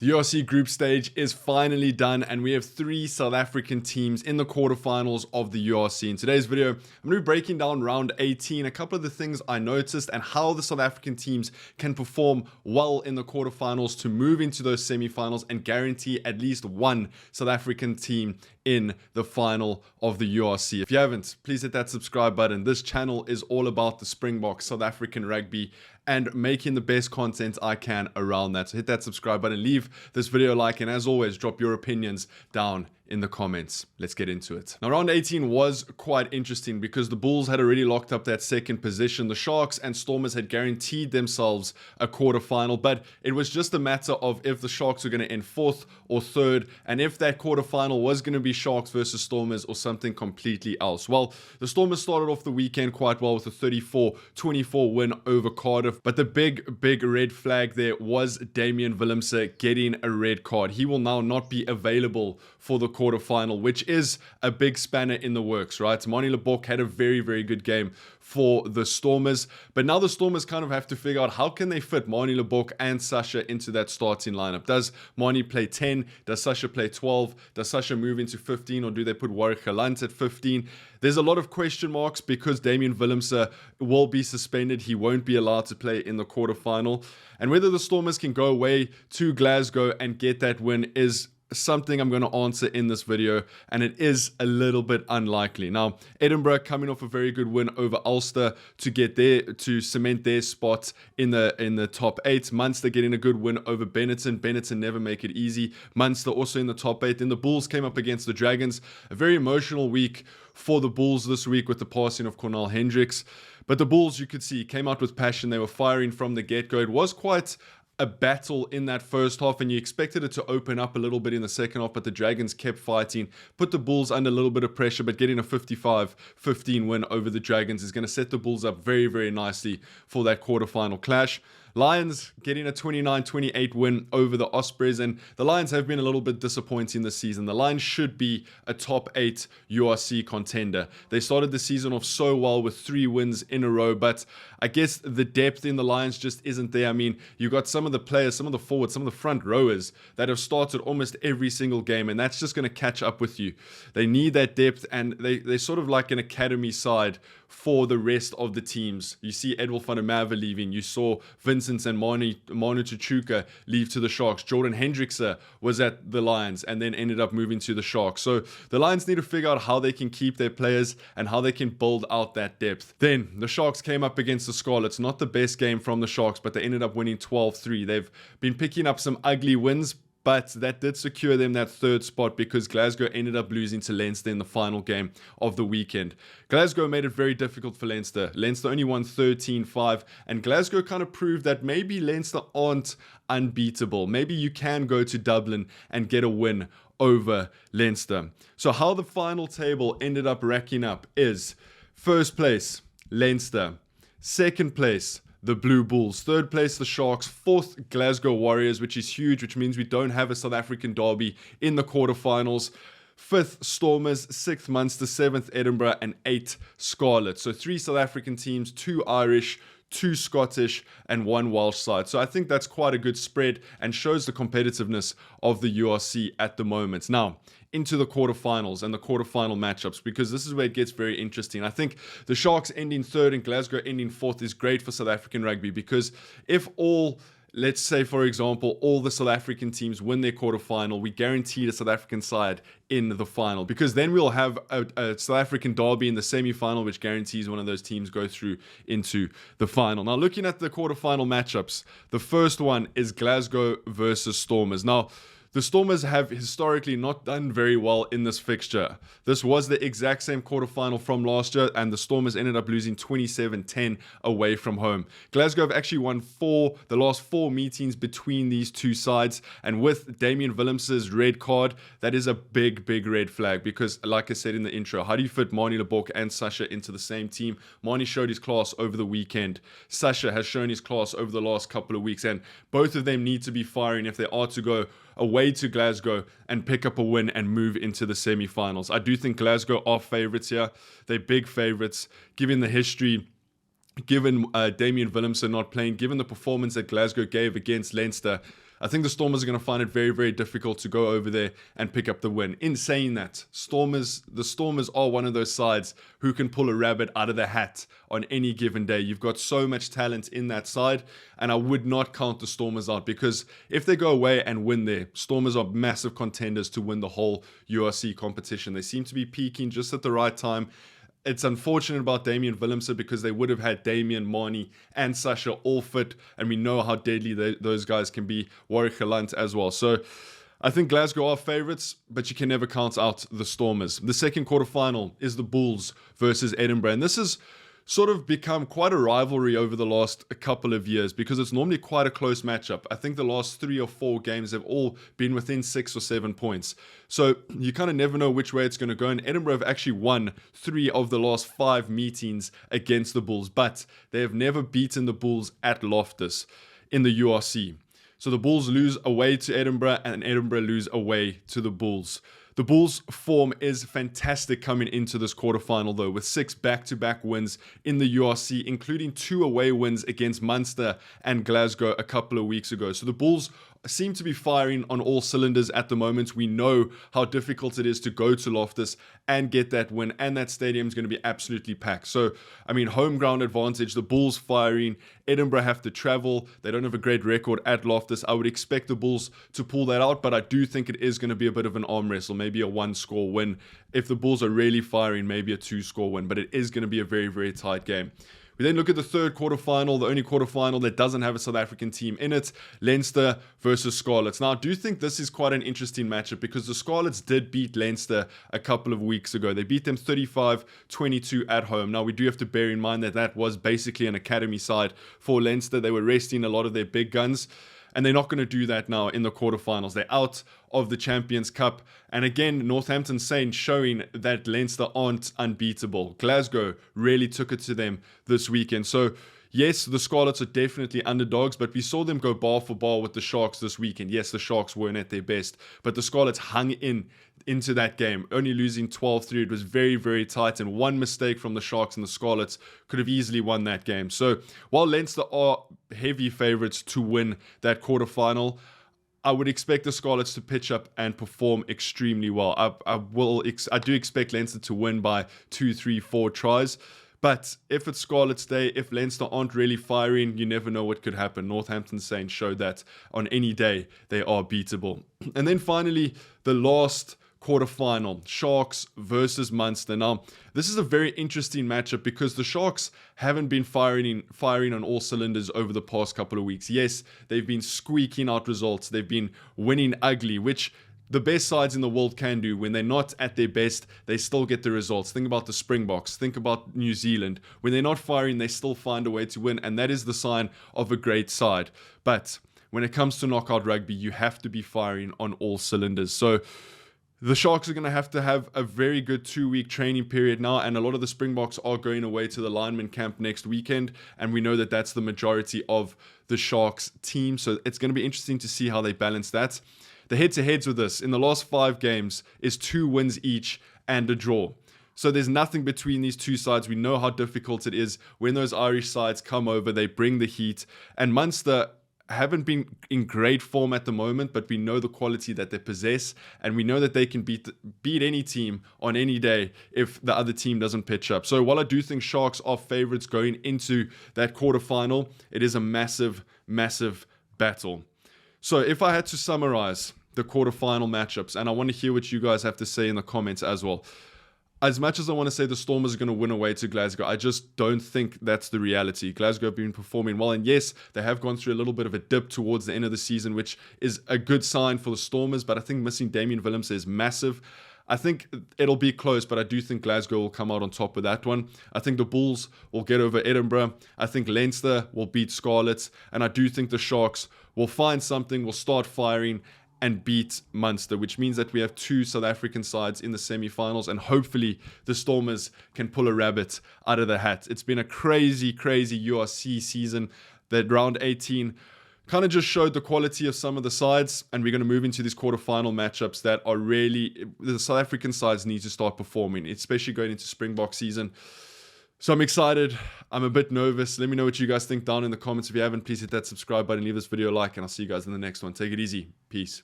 The URC group stage is finally done, and we have 3 South African teams in the quarterfinals of the URC. In today's video, I'm going to be breaking down round 18, a couple of the things I noticed, and how the South African teams can perform well in the quarterfinals to move into those semifinals and guarantee at least one South African team in the final of the URC. If you haven't, please hit that subscribe button. This channel is all about the Springboks, South African rugby, and making the best content I can around that. So hit that subscribe button, leave this video a like, and as always, drop your opinions down in the comments. Let's get into it. Now, round 18 was quite interesting because the Bulls had already locked up that second position. The Sharks and Stormers had guaranteed themselves a quarterfinal, but it was just a matter of if the Sharks were going to end 4th or 3rd, and if that quarterfinal was going to be Sharks versus Stormers or something completely else. Well, the Stormers started off the weekend quite well with a 34-24 win over Cardiff, but the big red flag there was Damian Willemse getting a red card. He will now not be available for the quarterfinal, which is a big spanner in the works, right? Manie Libbok had a very good game for the Stormers, but now the Stormers kind of have to figure out how can they fit Manie Libbok and Sasha into that starting lineup. Does Manie play 10? Does Sasha play 12? Does Sasha move into 15, or do they put Warwick Galant at 15? There's a lot of question marks because Damian Willemse will be suspended. He won't be allowed to play in the quarterfinal, and whether the Stormers can go away to Glasgow and get that win is something I'm going to answer in this video, and it is a little bit unlikely. Now, Edinburgh coming off a very good win over Ulster to cement their spot in the top 8. Munster getting a good win over Benetton. Benetton never make it easy. Munster also in the top 8. Then the Bulls came up against the Dragons. A very emotional week for the Bulls this week with the passing of Cornel Hendricks. But the Bulls, you could see, came out with passion. They were firing from the get-go. It was quite a battle in that first half, and you expected it to open up a little bit in the second half, but the Dragons kept fighting, put the Bulls under a little bit of pressure, but getting a 55-15 win over the Dragons is going to set the Bulls up very nicely for that quarterfinal clash. Lions getting a 29-28 win over the Ospreys, and the Lions have been a little bit disappointing this season. The Lions should be a top 8 URC contender. They started the season off so well with 3 wins in a row, but I guess the depth in the Lions just isn't there. I mean, you got some of the players, some of the forwards, some of the front rowers that have started almost every single game, and that's just going to catch up with you. They need that depth, and they're sort of like an academy side for the rest of the teams. You see Edwil van der Merwe leaving. You saw Vincent and Manu Tuchuka leave to the Sharks. Jordan Hendrickse was at the Lions and then ended up moving to the Sharks. So the Lions need to figure out how they can keep their players and how they can build out that depth. Then the Sharks came up against the Scarlets. Not the best game from the Sharks, but they ended up winning 12-3. They've been picking up some ugly wins, but that did secure them that 3rd spot because Glasgow ended up losing to Leinster in the final game of the weekend. Glasgow made it very difficult for Leinster. Leinster only won 13-5, and Glasgow kind of proved that maybe Leinster aren't unbeatable. Maybe you can go to Dublin and get a win over Leinster. So how the final table ended up racking up is 1st place, Leinster. 2nd place, the Blue Bulls. 3rd place, the Sharks. 4th, Glasgow Warriors, which is huge, which means we don't have a South African derby in the quarterfinals. 5th, Stormers. 6th, Munster. 7th, Edinburgh. And 8th, Scarlet. So 3 South African teams, 2 Irish, 2 Scottish, and 1 Welsh side. So I think that's quite a good spread and shows the competitiveness of the URC at the moment. Now, into the quarterfinals and the quarterfinal matchups, because this is where it gets very interesting. I think the Sharks ending 3rd and Glasgow ending 4th is great for South African rugby, because if let's say, for example, all the South African teams win their quarterfinal, we guarantee the South African side in the final, because then we'll have a South African derby in the semi-final, which guarantees one of those teams go through into the final. Now, looking at the quarterfinal matchups, the first one is Glasgow versus Stormers. Now, the Stormers have historically not done very well in this fixture. This was the exact same quarterfinal from last year, and the Stormers ended up losing 27-10 away from home. Glasgow have actually won the last 4 meetings between these two sides, and with Damian Willemse's red card, that is a big red flag, because like I said in the intro, how do you fit Manie Libbok and Sasha into the same team? Manie showed his class over the weekend. Sasha has shown his class over the last couple of weeks, and both of them need to be firing if they are to go away to Glasgow and pick up a win and move into the semi-finals. I do think Glasgow are favourites here. They're big favourites, given the history, given Damian Willemse not playing, given the performance that Glasgow gave against Leinster. I think the Stormers are going to find it very, very difficult to go over there and pick up the win. In saying that, the Stormers are one of those sides who can pull a rabbit out of the hat on any given day. You've got so much talent in that side, and I would not count the Stormers out, because if they go away and win there, Stormers are massive contenders to win the whole URC competition. They seem to be peaking just at the right time. It's unfortunate about Damian Willemse, because they would have had Damian, Marnie, and Sasha all fit, and we know how deadly those guys can be. Warwick Gelant as well. So I think Glasgow are favourites, but you can never count out the Stormers. The second quarterfinal is the Bulls versus Edinburgh, and this is sort of become quite a rivalry over the last couple of years, because it's normally quite a close matchup. I think the last 3 or 4 games have all been within 6 or 7 points. So you kind of never know which way it's going to go. And Edinburgh have actually won 3 of the last 5 meetings against the Bulls, but they have never beaten the Bulls at Loftus in the URC. So the Bulls lose away to Edinburgh, and Edinburgh lose away to the Bulls. The Bulls' form is fantastic coming into this quarterfinal, though, with 6 back-to-back wins in the URC, including 2 away wins against Munster and Glasgow a couple of weeks ago. So the Bulls seem to be firing on all cylinders at the moment. We know how difficult it is to go to Loftus and get that win, and that stadium is going to be absolutely packed. So, I mean, home ground advantage, the Bulls firing. Edinburgh have to travel. They don't have a great record at Loftus. I would expect the Bulls to pull that out, but I do think it is going to be a bit of an arm wrestle, maybe a 1-score win. If the Bulls are really firing, maybe a 2-score win, but it is going to be a very, very tight game. We then look at the third quarterfinal, the only quarterfinal that doesn't have a South African team in it, Leinster versus Scarlets. Now, I do think this is quite an interesting matchup, because the Scarlets did beat Leinster a couple of weeks ago. They beat them 35-22 at home. Now, we do have to bear in mind that that was basically an academy side for Leinster. They were resting a lot of their big guns, and they're not going to do that now in the quarterfinals. They're out of the Champions Cup. And again, Northampton Saints showing that Leinster aren't unbeatable. Glasgow really took it to them this weekend. So yes, the Scarlets are definitely underdogs, but we saw them go bar for bar with the Sharks this weekend. Yes, the Sharks weren't at their best, but the Scarlets hung into that game, only losing 12-3. It was very, very tight, and one mistake from the Sharks and the Scarlets could have easily won that game. So while Leinster are heavy favourites to win that quarterfinal, I would expect the Scarlets to pitch up and perform extremely well. I do expect Leinster to win by 2, 3, 4 tries. But if it's Scarlets Day, if Leinster aren't really firing, you never know what could happen. Northampton Saints showed that on any day they are beatable. And then finally, the last quarterfinal, Sharks versus Munster. Now, this is a very interesting matchup, because the Sharks haven't been firing on all cylinders over the past couple of weeks. Yes, they've been squeaking out results. They've been winning ugly, which the best sides in the world can do. When they're not at their best, they still get the results. Think about the Springboks. Think about New Zealand. When they're not firing, they still find a way to win, and that is the sign of a great side. But when it comes to knockout rugby, you have to be firing on all cylinders. So the Sharks are going to have a very good 2-week training period now, and a lot of the Springboks are going away to the lineman camp next weekend, and we know that that's the majority of the Sharks team, so it's going to be interesting to see how they balance that. The head-to-heads with this, in the last 5 games, is 2 wins each and a draw. So there's nothing between these two sides. We know how difficult it is when those Irish sides come over, they bring the heat, and Munster haven't been in great form at the moment, but we know the quality that they possess, and we know that they can beat any team on any day if the other team doesn't pitch up. So while I do think Sharks are favourites going into that quarterfinal, it is a massive, massive battle. So if I had to summarize the quarterfinal matchups, and I want to hear what you guys have to say in the comments as well. As much as I want to say the Stormers are going to win away to Glasgow, I just don't think that's the reality. Glasgow have been performing well, and yes, they have gone through a little bit of a dip towards the end of the season, which is a good sign for the Stormers, but I think missing Damian Willemse is massive. I think it'll be close, but I do think Glasgow will come out on top with that one. I think the Bulls will get over Edinburgh. I think Leinster will beat Scarlets, and I do think the Sharks will find something, will start firing, and beat Munster, which means that we have 2 South African sides in the semi-finals, and hopefully the Stormers can pull a rabbit out of the hat. It's been a crazy, crazy URC season. That round 18 kind of just showed the quality of some of the sides, and we're going to move into these quarterfinal matchups that are really, the South African sides need to start performing, especially going into Springbok season. So I'm excited. I'm a bit nervous. Let me know what you guys think down in the comments. If you haven't, please hit that subscribe button, leave this video a like, and I'll see you guys in the next one. Take it easy. Peace.